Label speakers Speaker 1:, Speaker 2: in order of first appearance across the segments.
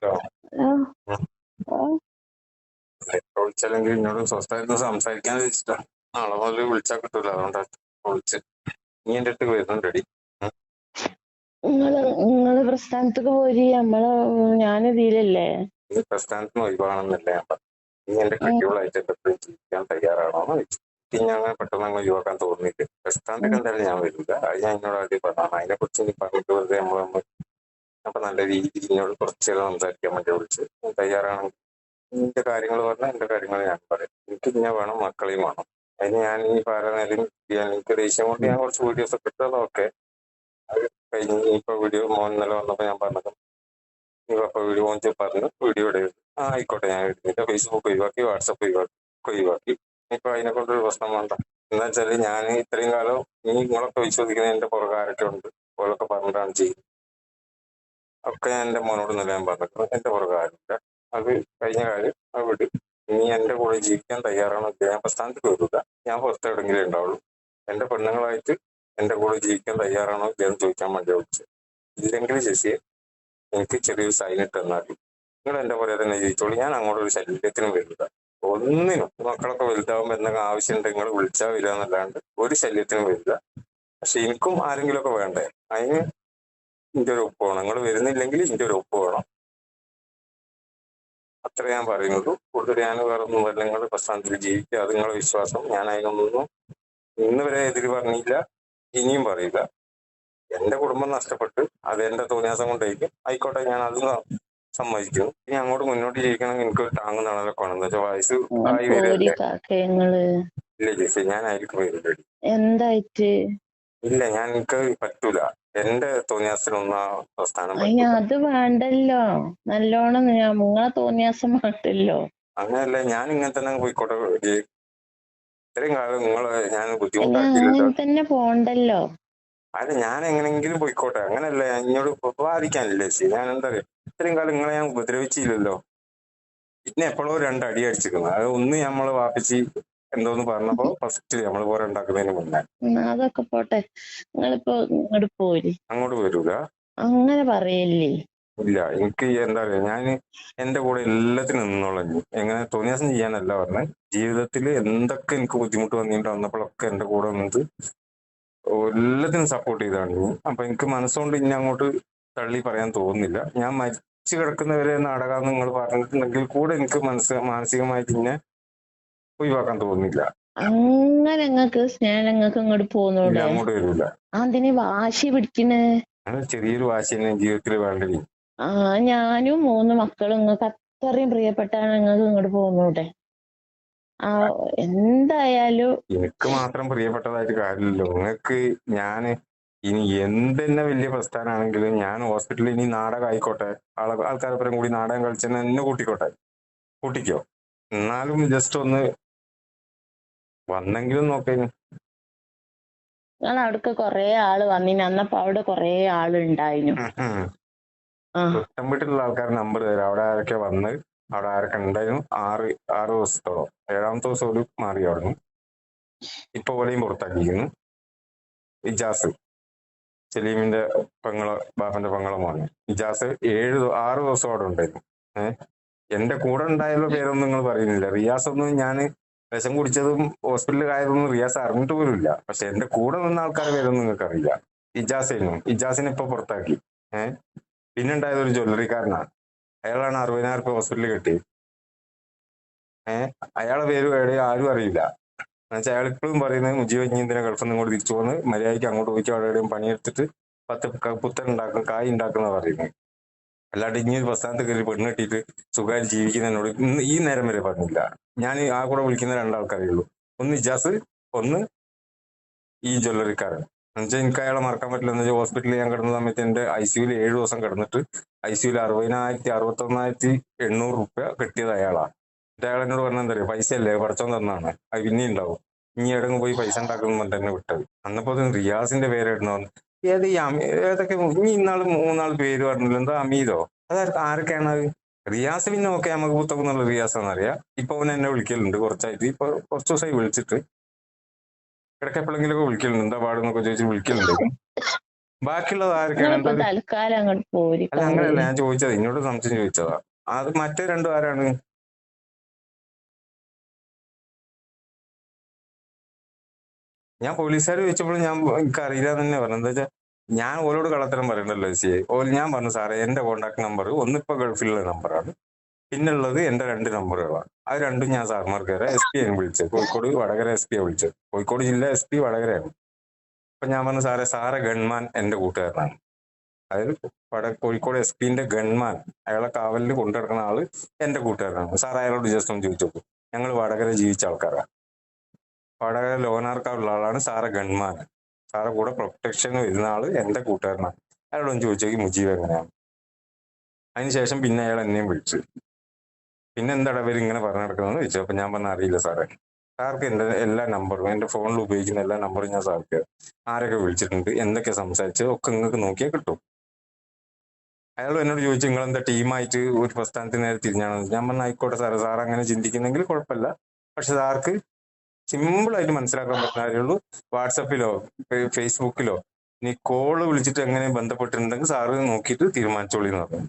Speaker 1: ആ, ആ.
Speaker 2: വിളിച്ചല്ലെങ്കിൽ എന്നോട് സ്വസ്ഥമായിട്ട് സംസാരിക്കാൻ വെച്ചിട്ടാ. നാളെ മുതൽ വിളിച്ചാൽ കിട്ടൂല, അതുകൊണ്ടാ വിളിച്ച്. നീ എന്റെ അടുത്ത് വരുന്നുണ്ടടി.
Speaker 1: നിങ്ങള് പ്രസ്ഥാനത്തേക്ക് പോരി, ഞാനിതിലല്ലേ.
Speaker 2: നീ പ്രസ്ഥാനത്തിന് ഒഴിവാണെന്നല്ല ഞാൻ പറഞ്ഞു. നീ എന്റെ കെട്ടികളായിട്ട് എന്റെ അടുത്ത് ജീവിക്കാൻ തയ്യാറാണോ എന്ന് ചോദിച്ചു. എനിക്ക് ഞാൻ പെട്ടെന്ന് അങ്ങ് ഒഴിവാക്കാൻ തോന്നിയിട്ട് പ്രസ്ഥാനത്തേക്ക് എന്തായാലും ഞാൻ വരില്ല. അത് ഞാൻ എന്നോട് ആദ്യം പറഞ്ഞു. അതിനെ കുറിച്ച് നീ പറഞ്ഞിട്ട് വെറുതെ നമ്മൾ അപ്പൊ നല്ല രീതിയിൽ എന്നോട് കുറച്ച് നേരം സംസാരിക്കാൻ വേണ്ടി വിളിച്ച്. നീ തയ്യാറാണെങ്കിൽ നിന്റെ കാര്യങ്ങൾ പറഞ്ഞാൽ എന്റെ കാര്യങ്ങൾ ഞാൻ പറയും. എനിക്ക് പിന്നെ വേണം, മക്കളെയും വേണം. അതിന് ഞാൻ ഈ പറയുന്നതിലും എനിക്ക് ദേഷ്യം കൊണ്ട് ഞാൻ കുറച്ച് വീഡിയോസ് ഒക്കെ ഇട്ടത്. ഓക്കെ, അത് കഴിഞ്ഞ് ഇപ്പൊ വീഡിയോ മോൻ ഇന്നലെ വന്നപ്പോ ഞാൻ പറഞ്ഞത്, നീ ഇപ്പൊ വീഡിയോ മോൻ പറഞ്ഞു വീഡിയോ ഇടരുത്. ആയിക്കോട്ടെ, ഞാൻ ഇടുന്നില്ല. ഫേസ്ബുക്ക് ഒഴിവാക്കി, വാട്സപ്പ് ഒഴിവാക്കി. ഇപ്പൊ അതിനെ കൊണ്ടൊരു പ്രശ്നം വേണ്ട. എന്താ വെച്ചാല് ഞാൻ ഇത്രയും കാലം നിങ്ങളൊക്കെ വിശ്വസിക്കുന്ന എന്റെ പുറകാരൊക്കെ ഉണ്ട്, ഓരൊക്കെ പറഞ്ഞിട്ടാണ് ചെയ്യുന്നത്. ഒക്കെ ഞാൻ എന്റെ മോനോട് ഇന്നലെ ഞാൻ പറഞ്ഞിട്ടുണ്ട്. എന്റെ പുറകാരില്ല, അത് കഴിഞ്ഞ കാര്യം അവിടെ. നീ എന്റെ കൂടെ ജീവിക്കാൻ തയ്യാറാണോ? ഞാൻ പ്രസ്ഥാനത്തേക്ക് വരില്ല, ഞാൻ പുറത്തെവിടെങ്കിലും ഉണ്ടാവുള്ളൂ. എന്റെ പെണ്ണുങ്ങളായിട്ട് എന്റെ കൂടെ ജീവിക്കാൻ തയ്യാറാണോ എന്ന് ചോദിക്കാൻ വേണ്ടി വിളിച്ചത്. ഇല്ലെങ്കിൽ ശശിയെ എനിക്ക് ചെറിയൊരു സൈൻ ഇട്ട് തന്നാൽ നിങ്ങൾ എന്റെ പോലെ തന്നെ ജീവിച്ചോളൂ. ഞാൻ അങ്ങോട്ടൊരു ശല്യത്തിനും വരില്ല, ഒന്നിനും. മക്കളൊക്കെ വലുതാവുമ്പോ എന്തെങ്കിലും ആവശ്യമുണ്ട് നിങ്ങൾ വിളിച്ചാൽ വരിക എന്നല്ലാണ്ട് ഒരു ശല്യത്തിനും വരില്ല. പക്ഷെ എനിക്കും ആരെങ്കിലും ഒക്കെ വേണ്ടേ, അതിന് ഇന്റെ ഒരു ഒപ്പ് വേണം. നിങ്ങൾ വരുന്നില്ലെങ്കിൽ ഇന്റെ ഒരു ഒപ്പ് വേണം. അത്ര ഞാൻ പറയുന്നുള്ളൂ. കൂടുതൽ ഞാൻ വേറെ ഒന്നും നിങ്ങൾ പ്രസ്ഥാനത്തിൽ ജീവിക്കുക, അത് നിങ്ങളുടെ വിശ്വാസം. ഞാൻ അതിനൊന്നും ഇന്ന് വരെ എതിര് പറഞ്ഞില്ല, ഇനിയും പറയില്ല. എന്റെ കുടുംബം നഷ്ടപ്പെട്ട് അത് എന്റെ തോന്നിയാസം കൊണ്ടായിരിക്കും. ആയിക്കോട്ടെ, ഞാൻ അത് സമ്മതിക്കുന്നു. ഇനി അങ്ങോട്ട് മുന്നോട്ട് ജീവിക്കണമെങ്കിൽ എനിക്ക് താങ്ങും തണലൊക്കെ വേണം. എന്താ വെച്ചാൽ വയസ്സ് ആയി വരല്ലേ. ഇല്ല ചേച്ചി, ഞാൻ ആയിരിക്കും വരില്ല.
Speaker 1: എന്തായിട്ട്
Speaker 2: ഇല്ല, ഞാൻ എനിക്ക് പറ്റൂല. എന്റെ തോന്നിയാസത്തിനൊന്നും ആ പ്രസ്ഥാനം
Speaker 1: അത് വേണ്ടല്ലോ. നല്ലോണം നിങ്ങളെ തോന്നിയാസം വേണ്ടല്ലോ.
Speaker 2: അങ്ങനെയല്ല, ഞാൻ ഇങ്ങനെ തന്നെ പോയിക്കോട്ടെ. ഇത്രയും കാലം നിങ്ങളെ ഞാൻ ബുദ്ധിമുട്ടാക്കിയില്ലല്ലോ.
Speaker 1: തന്നെ പോണ്ടല്ലോ.
Speaker 2: അല്ല, ഞാൻ എങ്ങനെങ്കിലും പോയിക്കോട്ടെ. അങ്ങനെയല്ല, എന്നോട് ബാധിക്കാനില്ല ചേച്ചി. ഞാൻ എന്താ പറയാ, ഇത്രയും കാലം നിങ്ങളെ ഞാൻ ഉപദ്രവിച്ചില്ലല്ലോ. പിന്നെ എപ്പോഴോ രണ്ടടി അടിച്ചിരിക്കുന്നു. അത് ഒന്ന് നമ്മള് വാപ്പിച്ച് എന്തോന്ന് പറഞ്ഞപ്പോ ഫസ്റ്റ് നമ്മൾ പോരെ ഉണ്ടാക്കുന്നതിന് മുന്നേ.
Speaker 1: അതൊക്കെ പോട്ടെ, നിങ്ങളിപ്പോ ഇങ്ങോട്ട് പോരി.
Speaker 2: അങ്ങോട്ട് വരൂല,
Speaker 1: അങ്ങനെ പറയല്ലേ.
Speaker 2: ഇല്ല. എനിക്ക് എന്താ പറയാ, ഞാൻ എന്റെ കൂടെ എല്ലാത്തിനും നിന്നോളാം. എങ്ങനെ തോന്നിയാസം ചെയ്യാനല്ല പറഞ്ഞത്. ജീവിതത്തിൽ എന്തൊക്കെ എനിക്ക് ബുദ്ധിമുട്ട് വന്നപ്പോഴൊക്കെ എന്റെ കൂടെ നിന്നത് എല്ലാത്തിനും സപ്പോർട്ട് ചെയ്താണ്. അപ്പൊ എനിക്ക് മനസ്സുകൊണ്ട് ഇനി അങ്ങോട്ട് തള്ളി പറയാൻ തോന്നുന്നില്ല. ഞാൻ മരിച്ചു കിടക്കുന്നവരെ നാടകം നിങ്ങൾ പറഞ്ഞിട്ടുണ്ടെങ്കിൽ കൂടെ എനിക്ക് മാനസികമായിട്ട് പിന്നെ ഒഴിവാക്കാൻ തോന്നുന്നില്ല.
Speaker 1: അങ്ങനെ നിങ്ങൾക്ക് സ്നേഹം ഇങ്ങോട്ട് പോകുന്നൂടെ?
Speaker 2: അങ്ങോട്ട് വരൂല.
Speaker 1: അതിന് വാശി പിടിക്കണേ.
Speaker 2: അങ്ങനെ ചെറിയൊരു വാശി തന്നെ ജീവിതത്തിൽ വേണ്ടത്.
Speaker 1: ഞാനും 3 മക്കളും നിങ്ങൾക്ക് അത്രയും പ്രിയപ്പെട്ടാണ് നിങ്ങൾക്ക് ഇങ്ങോട്ട് പോകുന്നൂടെ? എന്തായാലും
Speaker 2: എനിക്ക് മാത്രം പ്രിയപ്പെട്ടതായിട്ട് കാര്യമില്ലല്ലോ. നിങ്ങൾക്ക് ഞാന് ഇനി എന്തെന്നെ വലിയ പ്രസ്ഥാനാണെങ്കിലും ഞാൻ ഹോസ്പിറ്റലിൽ ഇനി നാടകം ആയിക്കോട്ടെ, ആൾക്കാരൊപ്പം കൂടി നാടകം കളിച്ചെന്നെ എന്നെ കൂട്ടിക്കോ. എന്നാലും ജസ്റ്റ് ഒന്ന് വന്നെങ്കിലും നോക്കേന്.
Speaker 1: നിങ്ങൾ അവിടേക്ക് കൊറേ ആള് വന്നിന്, അന്നപ്പോ അവിടെ കൊറേ ആളുണ്ടായിരുന്നു.
Speaker 2: കുട്ടം വീട്ടിലുള്ള ആൾക്കാരുടെ നമ്പർ തരാം. അവിടെ ആരൊക്കെ വന്ന്, അവിടെ ആരൊക്കെ ഉണ്ടായിരുന്നു. 6 ദിവസത്തോളം, 7ാമത്തെ ദിവസം ഒരു മാറി അവിടുന്ന്. ഇപ്പൊ പോലെയും പുറത്താക്കിയിരുന്നു. ഇജാസ്, സലീമിന്റെ ബാപ്പന്റെ പെങ്ങളെ മോനെ ഇജാസ് 6 ദിവസം അവിടെ ഉണ്ടായിരുന്നു. എന്റെ കൂടെ ഉണ്ടായുള്ള പേരൊന്നും നിങ്ങൾ പറയുന്നില്ല. റിയാസ് ഒന്നും ഞാൻ വിഷം കുടിച്ചതും ഹോസ്പിറ്റലിൽ ആയതൊന്നും റിയാസ് അറിഞ്ഞിട്ട് പോലും ഇല്ല. പക്ഷെ എന്റെ കൂടെ നിന്ന ആൾക്കാരെ പേരൊന്നും നിങ്ങൾക്ക് അറിയില്ല. ഇജാസിനെ ഇപ്പൊ പുറത്താക്കി. പിന്നെ ഉണ്ടായത് ഒരു ജ്വല്ലറിക്കാരനാണ്. അയാളാണ് 60,000 രൂപ ഹോസ്പിറ്റലിൽ കിട്ടി. അയാളെ പേര് ആരും അറിയില്ല. എന്നുവെച്ചാൽ അയാൾ ഇപ്പോഴും പറയുന്നത് മുജീബ് എന്തിനാ ഗൾഫിൽ നിന്ന് ഇങ്ങോട്ട് തിരിച്ചു പോകുന്നത്, മര്യാദയ്ക്ക് അങ്ങോട്ട് പോയിട്ട് അവിടെ എവിടെയും പണിയെടുത്തിട്ട് 10 പുത്തൻ ഉണ്ടാക്കും, കായ് ഉണ്ടാക്കുന്ന പറയുന്നത്. അല്ലാണ്ട് ഇനി ഒരു പ്രസ്ഥാനത്ത് കയറി പെണ്ണ് കെട്ടിയിട്ട് സുഖമായിട്ട് ജീവിക്കുന്നതിനോട് ഇന്ന് ഈ നേരം വരെ പറഞ്ഞില്ല. ഞാൻ ആ കൂടെ വിളിക്കുന്ന 2 ആൾക്കാരേ ഉള്ളൂ. ഒന്ന് ഇജാസ്, ഒന്ന് ഈ ജ്വല്ലറിക്കാരൻ. എന്നുവെച്ചാൽ എനിക്ക് അയാളെ മറക്കാൻ പറ്റില്ല. എന്ന് വെച്ചാൽ ഹോസ്പിറ്റലിൽ ഞാൻ കിടന്ന സമയത്ത് എന്റെ ICUവിൽ 7 ദിവസം കിടന്നിട്ട് ICUവിൽ 61,800 രൂപ കിട്ടിയത് അയാളാ. എന്നിട്ട് അയാൾ എന്നോട് പറഞ്ഞാൽ എന്താ പറയുക, പൈസ അല്ലേ പടച്ചോൻ തന്നാണ്, അത് പിന്നെ ഉണ്ടാവും, ഇനി എവിടെയും പോയി പൈസ ഉണ്ടാക്കുന്നു പറഞ്ഞിട്ട് എന്നെ വിട്ടത്. അന്നപ്പോ റിയാസിന്റെ പേര് ഇടണമെന്ന്. ഏതൊക്കെ ഇനി ഇന്നാള് 3 പേര് പറഞ്ഞില്ല. എന്താ അമീദോ, ആരൊക്കെയാണ് അത്? റിയാസ് പിന്നെ ഓക്കെ, നമുക്ക് പുത്തക്കുന്നുള്ള റിയാസാന്നറിയാം. ഇപ്പൊ അവൻ എന്നെ വിളിക്കലുണ്ട് കുറച്ചായിട്ട്. ഇപ്പൊ കുറച്ച് ദിവസമായി വിളിച്ചിട്ട്, ഇടയ്ക്ക് എപ്പോഴെങ്കിലും ഒക്കെ വിളിക്കലുണ്ട്. എന്താ പാടെന്നൊക്കെ ചോദിച്ച് വിളിക്കലുണ്ട്. ബാക്കിയുള്ളത് ആരൊക്കെയാണ്?
Speaker 1: നിങ്ങളിപ്പോ
Speaker 2: എന്താ
Speaker 1: തൽക്കാലം അങ്ങോട്ട് പോരി
Speaker 2: അല്ല അങ്ങനെയല്ല ഞാൻ ചോദിച്ചത്, ഇങ്ങോട്ട് സംശയം ചോദിച്ചതാ. അത് മറ്റേ രണ്ടും ആരാണ്? ഞാൻ പോലീസുകാർ ചോദിച്ചപ്പോൾ എനിക്ക് അറിയില്ല എന്ന് തന്നെ പറഞ്ഞു. എന്താ വെച്ചാൽ ഞാൻ ഓരോട് കള്ളത്തരം പറയണ്ടല്ലോ ഞാൻ പറഞ്ഞു സാറേ എന്റെ കോണ്ടാക്ട് നമ്പർ ഒന്നിപ്പോ ഗൾഫിലുള്ള നമ്പറാണ്, പിന്നുള്ളത് എന്റെ 2 നമ്പറുകളാണ്. അത് രണ്ടും ഞാൻ സാർമാർക്ക് തരാം. SP ആണ് വിളിച്ചത്, കോഴിക്കോട് വടകര SP ആണ് വിളിച്ചത്. കോഴിക്കോട് ജില്ല SP വടകരയാണ്. അപ്പൊ ഞാൻ പറഞ്ഞു സാറെ ഗൺമാൻ എന്റെ കൂട്ടുകാരനാണ്. അതായത് കോഴിക്കോട് SP ഗൺമാൻ, അയാളെ കാവലിൽ കൊണ്ടുനടക്കുന്ന ആള് എന്റെ കൂട്ടുകാരനാണ്. സാർ അയാളോട് ജസ്റ്റ് ഒന്ന് ചോദിച്ചു നോക്കും. ഞങ്ങൾ വടകര ജീവിച്ച ആൾക്കാരാണ്. വടകര ലോനാർക്കാവുള്ള ആളാണ് സാറെ ഗൺമാൻ. സാറെ കൂടെ പ്രൊട്ടക്ഷന് വരുന്ന ആള് എന്റെ കൂട്ടുകാരനാണ്. അയാളോടൊന്ന് ചോദിച്ചോക്കി മുജീബ് എങ്ങനെയാണ്. അതിനുശേഷം പിന്നെ അയാൾ എന്നെയും വിളിച്ചു. പിന്നെ എന്താണ് ഇവർ ഇങ്ങനെ പറഞ്ഞു നടക്കുന്നതെന്ന് ചോദിച്ചു. അപ്പൊ ഞാൻ പറഞ്ഞ അറിയില്ല സാറേ, സാർക്ക് എന്റെ എല്ലാ നമ്പറും, എന്റെ ഫോണിൽ ഉപയോഗിക്കുന്ന എല്ലാ നമ്പറും ഞാൻ സാർക്ക് ആരൊക്കെ വിളിച്ചിട്ടുണ്ട്, എന്തൊക്കെ സംസാരിച്ചത് ഒക്കെ നിങ്ങൾക്ക് നോക്കിയാൽ കിട്ടും. അയാൾ എന്നോട് ചോദിച്ചു നിങ്ങൾ എന്താ ടീമായിട്ട് ഒരു പ്രസ്ഥാനത്തിന് നേരെ തിരിഞ്ഞാണോ? ഞാൻ പറഞ്ഞ ആയിക്കോട്ടെ സാറേ, സാർ അങ്ങനെ ചിന്തിക്കുന്നെങ്കിൽ കുഴപ്പമില്ല. പക്ഷെ സാർക്ക് സിമ്പിൾ ആയിട്ട് മനസ്സിലാക്കാൻ പറ്റുന്ന കാര്യമുള്ളൂ. വാട്സപ്പിലോ ഫേസ്ബുക്കിലോ നീ കോള് വിളിച്ചിട്ട് എങ്ങനെ ബന്ധപ്പെട്ടിട്ടുണ്ടെങ്കിൽ സാറ് നോക്കിയിട്ട് തീരുമാനിച്ചോളി എന്ന് പറഞ്ഞു.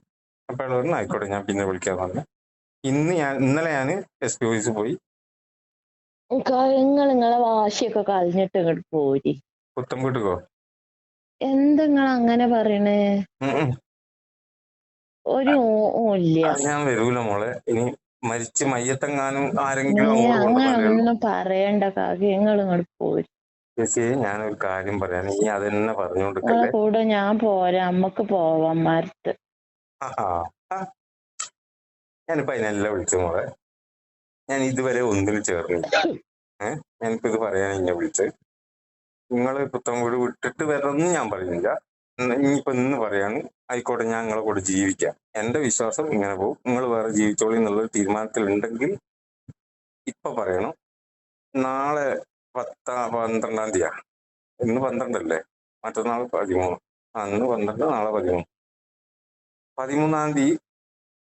Speaker 2: അപ്പൊ അയാൾ പറഞ്ഞു ആയിക്കോട്ടെ ഞാൻ പിന്നെ വിളിക്കാന്ന് പറഞ്ഞു. ഇന്നലെ ഞാൻ SP ഓഫീസിൽ പോയി.
Speaker 1: നിങ്ങളെ വാശിയൊക്കെ കളഞ്ഞിട്ട് ഇങ്ങോട്ട് പോരി.
Speaker 2: പുത്തം വീട്ടുകോ?
Speaker 1: എന്തെങ്ങൾ അങ്ങനെ പറയണേ? ഒരു ഇല്ല.
Speaker 2: ഞാൻ വരൂല മോളെ. ഇനി മരിച്ച് മയ്യത്തെങ്ങാനും ആരെങ്കിലും അങ്ങോട്ട്
Speaker 1: അങ്ങനെ
Speaker 2: കൊണ്ടുവന്നേ.
Speaker 1: ഒന്നും പറയണ്ട കാക്കി, നിങ്ങൾ ഇങ്ങോട്ട് പോരി.
Speaker 2: ഞാനൊരു കാര്യം പറയാൻ, നീ അതെന്നെ പറഞ്ഞോണ്ട്
Speaker 1: നിങ്ങളെ കൂടെ ഞാൻ പോരാ, നമ്മക്ക് പോവാം മരത്ത്.
Speaker 2: ഞാനിപ്പോ അതിനെല്ലാം വിളിച്ചു മോളെ. ഞാൻ ഇതുവരെ ഒന്നിനും ചേർന്നില്ല. ഞാനിപ്പോ ഇത് പറയാൻ എന്നെ വിളിച്ചത്. നിങ്ങൾ പുത്തൻ വീട് വിട്ടിട്ട് വരണമെന്ന് ഞാൻ പറയുന്നില്ല. ഇനിയിപ്പോ ഇന്ന് പറയാണ് ആയിക്കോട്ടെ ഞാൻ നിങ്ങളെ കൂടെ ജീവിക്കാം, എന്റെ വിശ്വാസം ഇങ്ങനെ പോകും, നിങ്ങൾ വേറെ ജീവിച്ചോളി എന്നുള്ളൊരു തീരുമാനത്തിലുണ്ടെങ്കിൽ ഇപ്പൊ പറയണം. നാളെ 12-ാം തീയതിയാ. ഇന്ന് 12 അല്ലേ, മറ്റന്നാൾ 13. അന്ന് 12, നാളെ 13. 13-ാം തീയതി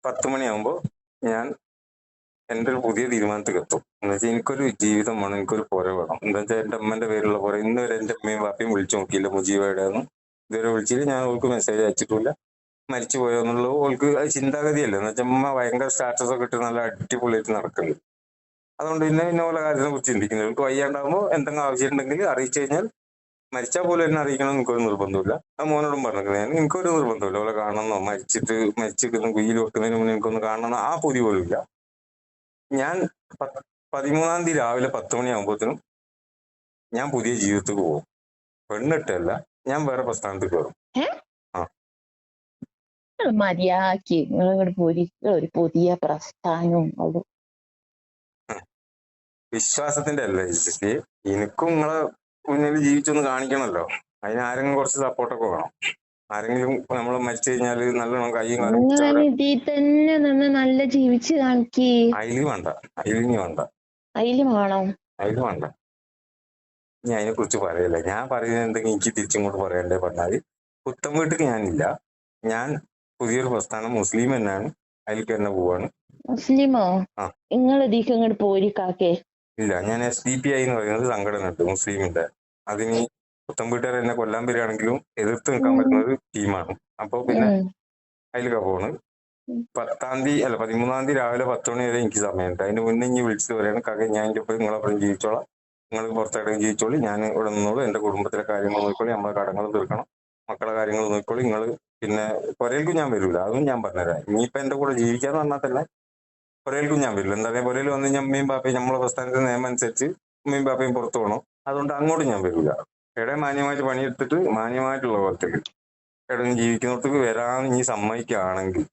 Speaker 2: 10 മണിയാകുമ്പോ ഞാൻ എന്റെ ഒരു പുതിയ തീരുമാനത്തിൽ എത്തും. എന്ന് വെച്ചാൽ എനിക്കൊരു ജീവിതം വേണം, എനിക്കൊരു പുര വേണം. എന്താ വെച്ചാൽ എന്റെ അമ്മന്റെ പേരുള്ള പുര. ഇന്ന് വരെ എന്റെ അമ്മയും പാപ്പയും വിളിച്ചു നോക്കിയില്ല മുജീബയുടെ ഒന്നും. ഇതുവരെ വിളിച്ചില്ല, ഞാൻ ഓൾക്ക് മെസ്സേജ് അയച്ചിട്ടില്ല. മരിച്ചു പോയോ എന്നുള്ളത് ഓൾക്ക് അത് ചിന്താഗതിയല്ല. എന്ന് വെച്ചാൽ അമ്മ ഭയങ്കര സ്റ്റാറ്റസ് ഒക്കെ ഇട്ട് നല്ല അടിപൊളിയായിട്ട് നടക്കുന്നുണ്ട്. അതുകൊണ്ട് പിന്നെ ഓരോ കാര്യത്തിനെ കുറിച്ച് ചിന്തിക്കുന്നത്. അവൾക്ക് വയ്യാണ്ടാകുമ്പോൾ എന്തെങ്കിലും ആവശ്യമുണ്ടെങ്കിൽ അറിയിച്ചു കഴിഞ്ഞാൽ മരിച്ചാൽ പോലും എന്നെ അറിയിക്കണം എനിക്കൊരു നിർബന്ധമില്ല. ആ മോനോടും പറഞ്ഞിട്ടുണ്ട് ഞാൻ, എനിക്കൊരു നിർബന്ധമില്ല ഓളെ കാണണമെന്നോ മരിച്ചിട്ട് കുയിൽ വെക്കുന്നതിന് മുന്നേ എനിക്കൊന്ന് കാണണമെന്നോ ആ പൊതി പോലും ഇല്ല. ഞാൻ 13-ാം തീയതി രാവിലെ 10 മണിയാകുമ്പോഴത്തേനും ഞാൻ പുതിയ ജീവിതത്തിൽ പോകും. പെണ്ണിട്ടല്ല, ഞാൻ വേറെ പ്രസ്ഥാനത്തിൽ കയറും.
Speaker 1: മര്യാദക്ക് നിങ്ങൾ ഇങ്ങോട്ട് പോരി. ഒരു പുതിയ പ്രസ്ഥാനവും അതും
Speaker 2: വിശ്വാസത്തിന്റെ അല്ല ചേച്ചി, എനിക്കും നിങ്ങളെ മുന്നിൽ ജീവിച്ചൊന്ന് കാണിക്കണമല്ലോ. അതിന് ആരെങ്കിലും കുറച്ച് സപ്പോർട്ടൊക്കെ വേണം. ആരെങ്കിലും നമ്മൾ മരിച്ചു കഴിഞ്ഞാല് നല്ലോണം കൈയും കാലും
Speaker 1: ഇതിൽ തന്നെ നിന്ന് നല്ല ജീവിച്ച് കാണിക്ക്.
Speaker 2: അതില് വേണ്ട, അതിലിനി വേണ്ട,
Speaker 1: അതില് വേണം,
Speaker 2: അതില് വേണ്ട. ഞാൻ അതിനെ കുറിച്ച് പറയല്ല. ഞാൻ പറയുന്നത് എന്തെങ്കിലും എനിക്ക് തിരിച്ചിങ്ങോട്ട് പറയണ്ടേ പറഞ്ഞാല്, പുത്തൻ വീട്ടിൽ ഞാനില്ല. ഞാൻ പുതിയൊരു പ്രസ്ഥാനം മുസ്ലിം തന്നെയാണ്, അതിലേക്ക് തന്നെ പോവാണ്.
Speaker 1: മുസ്ലിമോ? നിങ്ങൾ ഇതിക്ക് ഇങ്ങോട്ട് പോരി കാക്കേ.
Speaker 2: ഇല്ല, ഞാൻ SDPI എന്ന് പറയുന്നത് സംഘടന ഉണ്ട് മുസ്ലിമിന്റെ. അതിന് പുത്തൻ വീട്ടുകാർ എന്നെ കൊല്ലാൻ വരികയാണെങ്കിലും എതിർത്ത് നിൽക്കാൻ പറ്റുന്ന ഒരു ടീമാണ്. അപ്പൊ പിന്നെ അതിലൊക്കെ പോണ്. 13-ാം തീയതി രാവിലെ 10 മണി വരെ എനിക്ക് സമയമുണ്ട്. അതിന് മുന്നേ ഇനി വിളിച്ചിട്ട് പറയാണ് കാക്ക ഞാൻ എൻ്റെ ഒപ്പം നിങ്ങളൊപ്പം ജീവിച്ചോളാം, നിങ്ങൾ പുറത്തായിട്ട് ജീവിച്ചോളി, ഞാൻ ഇവിടെ നിന്നോളൂ, എന്റെ കുടുംബത്തിലെ കാര്യങ്ങൾ നോക്കിക്കോളി, നമ്മളെ കടങ്ങൾ തീർക്കണം, മക്കളെ കാര്യങ്ങൾ നോക്കിക്കോളി, നിങ്ങൾ പിന്നെ പുരയിലേക്കും ഞാൻ വരൂല, അതും ഞാൻ പറഞ്ഞുതരാം. ഇനിയിപ്പോ എന്റെ കൂടെ ജീവിക്കാന്ന് പറഞ്ഞാൽ തന്നെ പുരയിലേക്കും ഞാൻ വരില്ല. എന്താ പറയുക, പുരയിൽ വന്ന് ഞാൻ അമ്മയും പാപ്പയും നമ്മളെ പ്രസ്ഥാനത്തിന്റെ നിയമം അനുസരിച്ച് അമ്മയും പാപ്പയും പുറത്തു പോകണം. അതുകൊണ്ട് അങ്ങോട്ടും ഞാൻ വരില്ല. ഇവിടെ മാന്യമായിട്ട് പണിയെടുത്തിട്ട് മാന്യമായിട്ടുള്ള പോലത്തേക്ക് എവിടെയും ജീവിക്കുന്നിടത്തേക്ക് വരാൻ ഇനി സമ്മതിക്കുകയാണെങ്കിൽ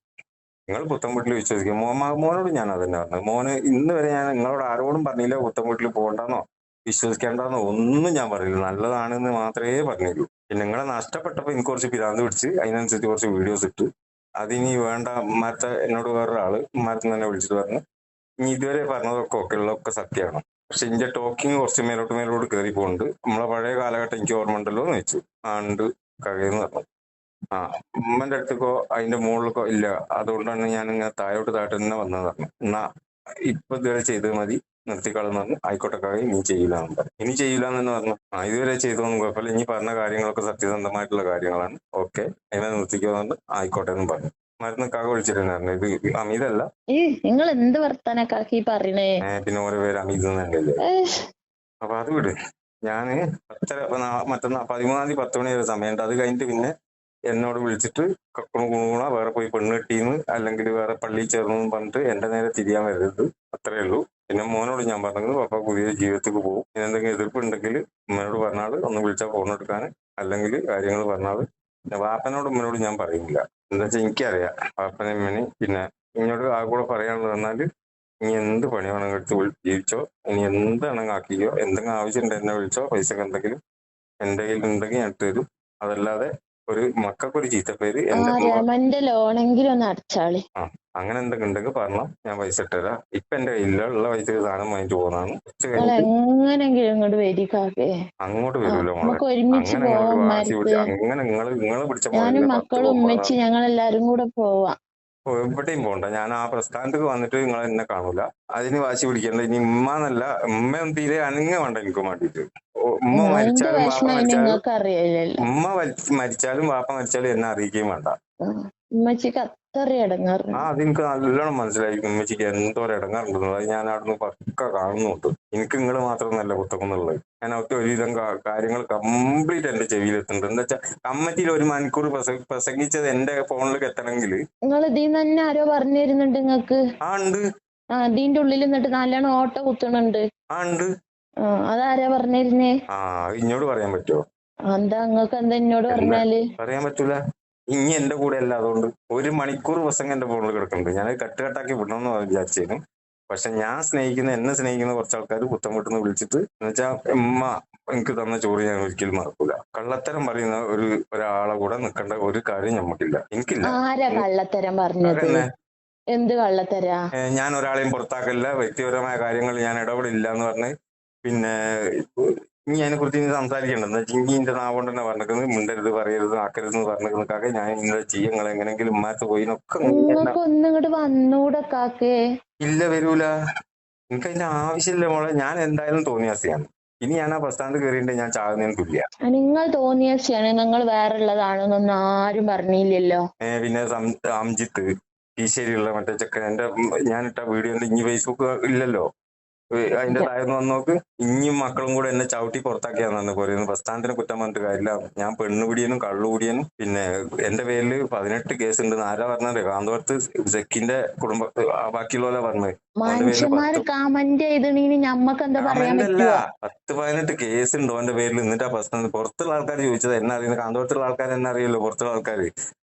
Speaker 2: നിങ്ങൾ പുത്തൻ വീട്ടിൽ വിശ്വസിക്കും. മോനോട് ഞാൻ അതന്നെ പറഞ്ഞത്. മോന് ഇന്ന് വരെ ഞാൻ നിങ്ങളോട് ആരോടും പറഞ്ഞില്ല പുത്തൻ വീട്ടിൽ പോകണ്ടെന്നോ വിശ്വസിക്കേണ്ടെന്നോ ഒന്നും ഞാൻ പറഞ്ഞില്ല. നല്ലതാണെന്ന് മാത്രമേ പറഞ്ഞുള്ളൂ. പിന്നെ നിങ്ങളെ നഷ്ടപ്പെട്ടപ്പോൾ എനിക്ക് കുറച്ച് പിരാന്ത് പിടിച്ച് അതിനനുസരിച്ച് കുറച്ച് വീഡിയോസ് ഇട്ട്. അതിനി വേണ്ട, ഉമ്മാരത്തെ എന്നോട് വേറൊരാള് ഉമ്മാരത്ത് തന്നെ വിളിച്ചിട്ട് പറഞ്ഞു ഇനി ഇതുവരെ പറഞ്ഞതൊക്കെ ഉള്ളതൊക്കെ സത്യമാണ്, പക്ഷെ ഇന്റെ ടോക്കിങ് കുറച്ച് മേലോട്ട് കയറി പോകുന്നുണ്ട്, നമ്മളെ പഴയ കാലഘട്ടം എനിക്ക് ഓർമ്മ ഉണ്ടല്ലോ എന്ന് വെച്ചു. ഉണ്ട് കകയെന്ന് പറഞ്ഞു. ഉമ്മന്റെ അടുത്തേക്കോ അതിന്റെ മുകളിലേക്കോ ഇല്ല, അതുകൊണ്ടാണ് ഞാൻ ഇങ്ങനെ താഴോട്ട് തന്നെ വന്നത് പറഞ്ഞു. എന്നാ ഇപ്പൊ ഇതുവരെ ചെയ്തത് മതി, നിർത്തിക്കളെന്ന് പറഞ്ഞു. ആയിക്കോട്ടെ ഇനി ചെയ്യില്ല എന്ന് പറഞ്ഞു. ഇനി ചെയ്യില്ല എന്ന് തന്നെ പറഞ്ഞു. ഇതുവരെ ചെയ്തോന്നും കുഴപ്പമില്ല, ഇനി പറഞ്ഞ കാര്യങ്ങളൊക്കെ സത്യസന്ധമായിട്ടുള്ള കാര്യങ്ങളാണ്, ഓക്കെ അതിനെ നിർത്തിക്കോന്ന് പറഞ്ഞു. ആയിക്കോട്ടെ എന്നും പറഞ്ഞു. മരുന്ന് കാക്ക വിളിച്ചിട്ടുണ്ടായിരുന്നു, ഇത് അമിതല്ല.
Speaker 1: നിങ്ങൾ എന്ത് വർത്താനക്കാക്കി പറയണേ?
Speaker 2: പിന്നെ ഓരോ പേര് അമിത് എന്നല്ലേ. അപ്പൊ അത് വിട്. ഞാന് 13 തീയതി 10 മണി വരെ സമയമുണ്ട്. അത് കഴിഞ്ഞിട്ട് പിന്നെ എന്നോട് വിളിച്ചിട്ട് കുണുകുണ വേറെ പോയി പെണ്ണ് കെട്ടിന്ന് അല്ലെങ്കിൽ വേറെ പള്ളിയിൽ ചേർന്നു പറഞ്ഞിട്ട് എന്റെ നേരെ തിരിയാൻ വരരുത്, അത്രേ ഉള്ളൂ. പിന്നെ മോനോട് ഞാൻ പറഞ്ഞത് പപ്പ പുതിയ ജീവിതത്തിക്ക് പോകും, പിന്നെ എന്തെങ്കിലും എതിർപ്പുണ്ടെങ്കിൽ ഉമ്മനോട് പറഞ്ഞാൽ ഒന്ന് വിളിച്ചാൽ ഫോൺ എടുക്കാൻ, അല്ലെങ്കിൽ കാര്യങ്ങൾ പറഞ്ഞാൽ. വാപ്പനോട് ഉമ്മനോട് ഞാൻ പറയുന്നില്ല, എന്താ വെച്ചാൽ എനിക്കറിയാം വാപ്പനെ ഉമ്മനെ. പിന്നെ ഇങ്ങോട്ട് ആ കൂടെ പറയാനുള്ളത് പറഞ്ഞാൽ ഇനി എന്ത് പണി വേണമെങ്കിൽ എടുത്ത് ജീവിച്ചോ, ഇനി എന്താണെങ്കിൽ ആക്കിക്കോ, എന്തെങ്കിലും ആവശ്യമുണ്ട് എന്നെ വിളിച്ചോ, പൈസക്ക് എന്തെങ്കിലും എന്റെ കയ്യിൽ ഉണ്ടെങ്കിൽ ഞാൻ തരും. അതല്ലാതെ ഒരു മക്കൾക്കൊരു ചീത്തപ്പേര് എന്റെ
Speaker 1: രമന്റെ ലോണെങ്കിലും ഒന്ന് അടച്ചാളി.
Speaker 2: അങ്ങനെ എന്തെങ്കിലും ഉണ്ടെങ്കിൽ പറഞ്ഞോ, ഞാൻ പൈസ ഇട്ടുതരാം. ഇപ്പൊ എന്റെ കയ്യിലുള്ള പൈസക്ക് സാധനം വാങ്ങിച്ചു പോകുന്നതാണ്.
Speaker 1: എങ്ങനെങ്കിലും ഇങ്ങോട്ട് വരിക്കാക്കേ.
Speaker 2: അങ്ങോട്ട് വരൂല മോളെ,
Speaker 1: നമുക്ക് ഒരുമിച്ച്
Speaker 2: അങ്ങനെ അങ്ങോട്ട് വാശി പിടിച്ച്
Speaker 1: പോവാം.
Speaker 2: അങ്ങനെ നിങ്ങൾ പിടിച്ച
Speaker 1: ഞാനും മക്കളും ഉമ്മച്ചി ഞങ്ങളെല്ലാരും കൂടെ പോവാം.
Speaker 2: എവിടെയും പോണ്ട. ഞാൻ ആ പ്രസ്ഥാനത്തേക്ക് വന്നിട്ട് നിങ്ങൾ എന്നെ കാണൂല, അതിന് വാശി പിടിക്കണ്ട. ഇനി ഉമ്മന്നല്ല, ഉമ്മയും തീരെ അനങ്ങ വേണ്ട എനിക്ക് വേണ്ടിട്ട്. ഉമ്മ മരിച്ചാലും വാപ്പ മരിച്ചാലും വാപ്പ മരിച്ചാലും എന്നെ അറിയിക്കുകയും വേണ്ട.
Speaker 1: ഉമ്മച്ചിക്ക് അത്ര ഇടങ്ങാറുണ്ട്.
Speaker 2: അതെനിക്ക് നല്ലോണം മനസ്സിലായിരിക്കും ഉമ്മച്ചിക്ക് എന്തോരം ഇടങ്ങാറുണ്ടെന്നുള്ളത്. അത് ഞാൻ അവിടുന്ന് പക്ക കാണുന്നുണ്ട്. എനിക്ക് നിങ്ങൾ മാത്രമൊന്നല്ല കുത്തക്കുന്നുള്ളത്. ഞാൻ അവർക്ക് ഒരുവിധം കാര്യങ്ങൾ കംപ്ലീറ്റ് എന്റെ ചെവിയിൽ എത്തുന്നുണ്ട്. എന്താ വെച്ചാൽ കമ്മിറ്റിയിൽ 1 മണിക്കൂർ പ്രസംഗിച്ചത് എന്റെ ഫോണിലേക്ക് എത്തണമെങ്കിൽ
Speaker 1: നിങ്ങൾ ഇതിൽ തന്നെ ആരോ പറഞ്ഞു തരുന്നുണ്ട് നിങ്ങൾക്ക്?
Speaker 2: ഉണ്ട്.
Speaker 1: ഇതിന്റെ ഉള്ളിൽ നിന്നിട്ട് നല്ലോണം ഓട്ട കുത്തണുണ്ട്.
Speaker 2: ഉണ്ട്.
Speaker 1: അതാരാ പറഞ്ഞിരുന്നേ?
Speaker 2: ഇന്നോട് പറയാൻ പറ്റുമോ?
Speaker 1: എന്താ നിങ്ങൾക്ക് എന്താ എന്നോട് പറഞ്ഞാല്?
Speaker 2: പറയാൻ പറ്റൂല. ഇനി എന്റെ കൂടെ അല്ല, അതുകൊണ്ട് 1 മണിക്കൂർ പ്രസംഗം എന്റെ ഫോണിൽ കിടക്കുന്നുണ്ട്. ഞാൻ കട്ടാക്കി വിടണമെന്ന് വിചാരിച്ചേനും. പക്ഷെ ഞാൻ എന്നെ സ്നേഹിക്കുന്ന കുറച്ച് ആൾക്കാർ കുത്തം വിട്ടുന്ന് വിളിച്ചിട്ട് എന്നുവെച്ചാൽ ഉമ്മ എനിക്ക് തന്ന ചോറ് ഞാൻ ഒരിക്കലും മറക്കൂല. കള്ളത്തരം പറയുന്ന ഒരാളെ കൂടെ നിൽക്കേണ്ട ഒരു കാര്യം നമുക്കില്ല, എനിക്കില്ല.
Speaker 1: ആരാ കള്ളത്തരം പറഞ്ഞത്? എന്ത് കള്ളത്തരാ?
Speaker 2: ഞാൻ ഒരാളെയും പുറത്താക്കില്ല, വ്യക്തിപരമായ കാര്യങ്ങൾ ഞാൻ ഇടപെടില്ല എന്ന് പറഞ്ഞ്. പിന്നെ ഇനി അതിനെ കുറിച്ച് ഇനി സംസാരിക്കേണ്ടത് ഇനി ഇന്റെ നാവോണ്ട് തന്നെ പറഞ്ഞിരിക്കുന്നത്, മിണ്ടരുത്, പറയരുത്, ആക്കരുത് എന്ന് പറഞ്ഞിരിക്കുന്നതൊക്കെ ഞാൻ ഇന്നലെ ചെയ്യും. നിങ്ങൾ എങ്ങനെങ്കിലും ഉമ്മാത്ത് പോയിന്നൊക്കെ
Speaker 1: ഒന്നിങ്ങോട്ട് വന്നൂടെ കാക്കേ?
Speaker 2: ഇല്ല, വരൂല. എനിക്ക് അതിന്റെ ആവശ്യമില്ല മോളെ. ഞാൻ എന്തായാലും തോന്നിയാസിയാണ്. ഇനി ഞാൻ ആ പ്രസ്ഥാനത്ത് കയറിയിട്ട് ഞാൻ ചാകുന്നതിന് തുല്യ. നിങ്ങൾ
Speaker 1: തോന്നിയാസിയാണ്, നിങ്ങൾ വേറെ ഉള്ളതാണെന്നൊന്നും ആരും പറഞ്ഞില്ലല്ലോ.
Speaker 2: പിന്നെ അംജിത്ത് കീശ്ശേരിയുള്ള മറ്റേ ചെക്കൻ, ഞാനിട്ട വീഡിയോ ഇനി ഫേസ്ബുക്ക് ഇല്ലല്ലോ, അതിന്റെ താഴെ വന്ന് നോക്ക്. ഇനിയും മക്കളും കൂടെ എന്നെ ചവിട്ടി പുറത്താക്കിയാന്നാണ് പറയുന്നത്. പ്രസ്ഥാനത്തിന് കുറ്റം പറഞ്ഞിട്ട് കാര്യമില്ല. ഞാൻ പെണ്ണുപിടിയനും കള്ളുപിടിയനും. പിന്നെ എന്റെ പേരിൽ 18 കേസ് ഉണ്ട്. ആരാ പറഞ്ഞത്? കാന്തപുരത്ത് സെക്കിന്റെ കുടുംബ ബാക്കിയുള്ളവരെ പറഞ്ഞത്.
Speaker 1: മനുഷ്യന്മാര് കമന്റ് ചെയ്തണീന് ഞമ്മക്ക് എന്താ പറയാൻ പറ്റുക?
Speaker 2: 10-18 കേസ് ഉണ്ട് ഓന്റെ പേരിൽ. എന്നിട്ട് ആ പ്രശ്നം പുറത്തുള്ള ആൾക്കാർ ചോദിച്ചത് എന്നെ അറിയുന്ന, കാന്തപുരത്തുള്ള ആൾക്കാർ എന്നെ അറിയല്ലോ, പുറത്തുള്ള ആൾക്കാർ.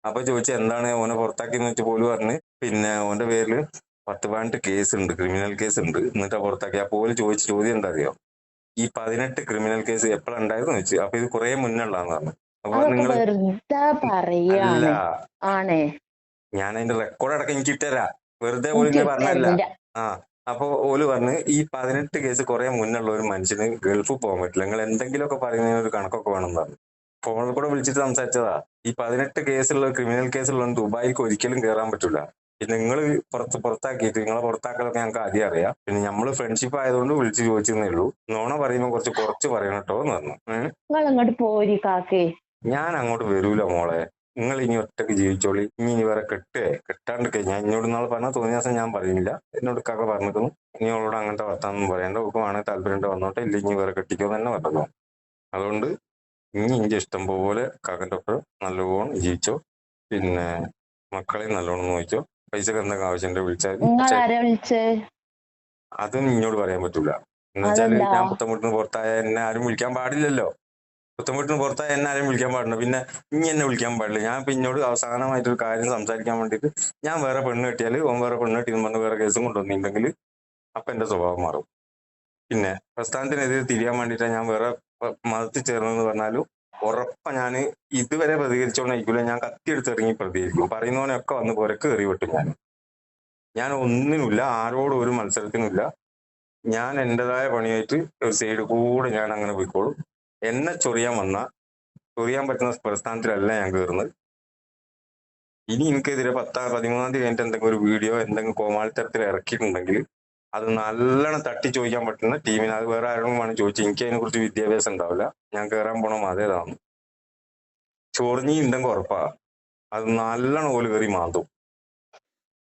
Speaker 2: അപ്പൊ ചോദിച്ചത് എന്താണ് ഓനെ പുറത്താക്കിയെന്ന് വെച്ച് പോലും പറഞ്ഞ്. പിന്നെ ഓന്റെ പേരിൽ 10-18 കേസ് ഉണ്ട്, ക്രിമിനൽ കേസ് ഉണ്ട്. എന്നിട്ടാ പുറത്താക്കി. ആ പോലും ചോദിച്ച ചോദ്യം എന്താ അറിയോ? ഈ 18 ക്രിമിനൽ കേസ് എപ്പോഴുണ്ടായിരുന്നു വെച്ച്. അപ്പൊ ഇത് കുറെ മുന്നുള്ളതാന്ന് പറഞ്ഞു. അപ്പൊ നിങ്ങൾ അല്ല, ഞാൻ അതിന്റെ റെക്കോർഡ് അടക്കം എനിക്ക് ഇട്ടുതരാം. വെറുതെ ഓലിങ്ങനെ പറഞ്ഞല്ല. അപ്പൊ ഓല് പറഞ്ഞ് ഈ 18 കേസ് കുറെ മുന്നുള്ള ഒരു മനുഷ്യന് ഗൾഫിൽ പോകാൻ പറ്റില്ല, നിങ്ങൾ എന്തെങ്കിലുമൊക്കെ പറയുന്നതിന് ഒരു കണക്കൊക്കെ വേണമെന്ന് പറഞ്ഞു. ഫോണിൽ കൂടെ വിളിച്ചിട്ട് സംസാരിച്ചതാ. ഈ 18 കേസുള്ള ക്രിമിനൽ കേസുള്ള ദുബായിക്ക് ഒരിക്കലും കയറാൻ പറ്റൂല. പിന്നെ നിങ്ങൾ പുറത്താക്കിയിട്ട് നിങ്ങളെ പുറത്താക്കലൊക്കെ ഞങ്ങൾക്ക് ആദ്യം അറിയാം. പിന്നെ നമ്മള് ഫ്രണ്ട്ഷിപ്പ് ആയതുകൊണ്ട് വിളിച്ച് ചോദിച്ചെന്നേ ഉള്ളൂ. നോണ പറയുമ്പോൾ കുറച്ച് പറയണം കേട്ടോ എന്ന് പറഞ്ഞു. ഞാൻ അങ്ങോട്ട് വരൂല മോളെ, നിങ്ങൾ ഇനി ഒറ്റക്ക് ജീവിച്ചോളി. ഇനി വേറെ കെട്ടാണ്ട് ഞാൻ എന്നോട് നാളെ പറഞ്ഞാൽ തോന്നിയ ദിവസം ഞാൻ പറയുന്നില്ല. എന്നോട് കാക്ക പറഞ്ഞിരിക്കുന്നു, ഇനി അവളോട് അങ്ങനത്തെ വർത്താനം പറയേണ്ട, ഒക്കെ വേണമെങ്കിൽ താല്പര്യം വന്നോട്ടെ, ഇല്ല ഇനി വേറെ കെട്ടിക്കോ തന്നെ പറഞ്ഞല്ലോ. അതുകൊണ്ട് ഇനി ഇഞ്ചി ഇഷ്ടം പോലെ കാക്കൻ്റെ ഒപ്പം നല്ലോണം ജീവിച്ചോ. പിന്നെ മക്കളെ നല്ലോണം നോക്കിക്കോ. പൈസക്ക് എന്തൊക്കെ ആവശ്യമുണ്ട് വിളിച്ചാൽ. അതും ഇങ്ങോട്ട് പറയാൻ പറ്റൂല. എന്ന് വെച്ചാല് ഞാൻ പുത്തമ്പുട്ടിന് പുറത്തായ എന്നെ ആരും വിളിക്കാൻ പാടില്ലല്ലോ. പുത്തമ്പുട്ടിന് പുറത്തായ എന്നെ ആരും വിളിക്കാൻ പാടില്ല. പിന്നെ ഇനി എന്നെ വിളിക്കാൻ പാടില്ല. ഞാൻ ഇപ്പൊ ഇന്നോട് അവസാനമായിട്ടൊരു കാര്യം സംസാരിക്കാൻ വേണ്ടിയിട്ട് ഞാൻ വേറെ പെണ്ണ് കെട്ടിയാൽ ഓൻ വേറെ പെണ്ണ് കെട്ടിയെന്ന് പറഞ്ഞ് വേറെ കേസും കൊണ്ടുവന്നിട്ടുണ്ടെങ്കിൽ അപ്പൊ എന്റെ സ്വഭാവം മാറും. പിന്നെ പ്രസ്ഥാനത്തിനെതിരെ തിരിയാൻ വേണ്ടിയിട്ടാണ് ഞാൻ വേറെ മതത്തിൽ ചേർന്നെന്ന് പറഞ്ഞാലും ഉറപ്പ ഞാൻ ഇതുവരെ പ്രതികരിച്ചോണ്ടായിരിക്കില്ല. ഞാൻ കത്തിയെടുത്ത് ഇറങ്ങി പ്രതികരിക്കും. പറയുന്നവനൊക്കെ വന്ന് പുരക്ക് കയറി വിട്ടു. ഞാൻ ഒന്നിനുമില്ല, ആരോടും ഒരു മത്സരത്തിനുമില്ല. ഞാൻ എന്റേതായ പണിയായിട്ട് ഒരു സൈഡ് കൂടെ ഞാൻ അങ്ങനെ പോയിക്കോളും. എന്നെ ചൊറിയാൻ പറ്റുന്ന പ്രസ്ഥാനത്തിലല്ല ഞാൻ കയറുന്നത്. ഇനി എനിക്കെതിരെ 13-ാം തീയതി കഴിഞ്ഞിട്ട് എന്തെങ്കിലും ഒരു വീഡിയോ എന്തെങ്കിലും കോമാളിത്തരത്തിൽ ഇറക്കിയിട്ടുണ്ടെങ്കിൽ അത് നല്ലോണം തട്ടി ചോദിക്കാൻ പറ്റുന്ന ടീമിന്, അത് വേറെ ആരോടും വേണം ചോദിച്ചാൽ എനിക്ക് അതിനെ കുറിച്ച് വിദ്യാഭ്യാസം ഉണ്ടാവില്ല. ഞാൻ കയറാൻ പോണ അതേതാണ് ചൊറിഞ്ഞി ഉണ്ടെങ്കിൽ ഉറപ്പാ അത് നല്ലോണം ഓല് കയറി മാന്തും.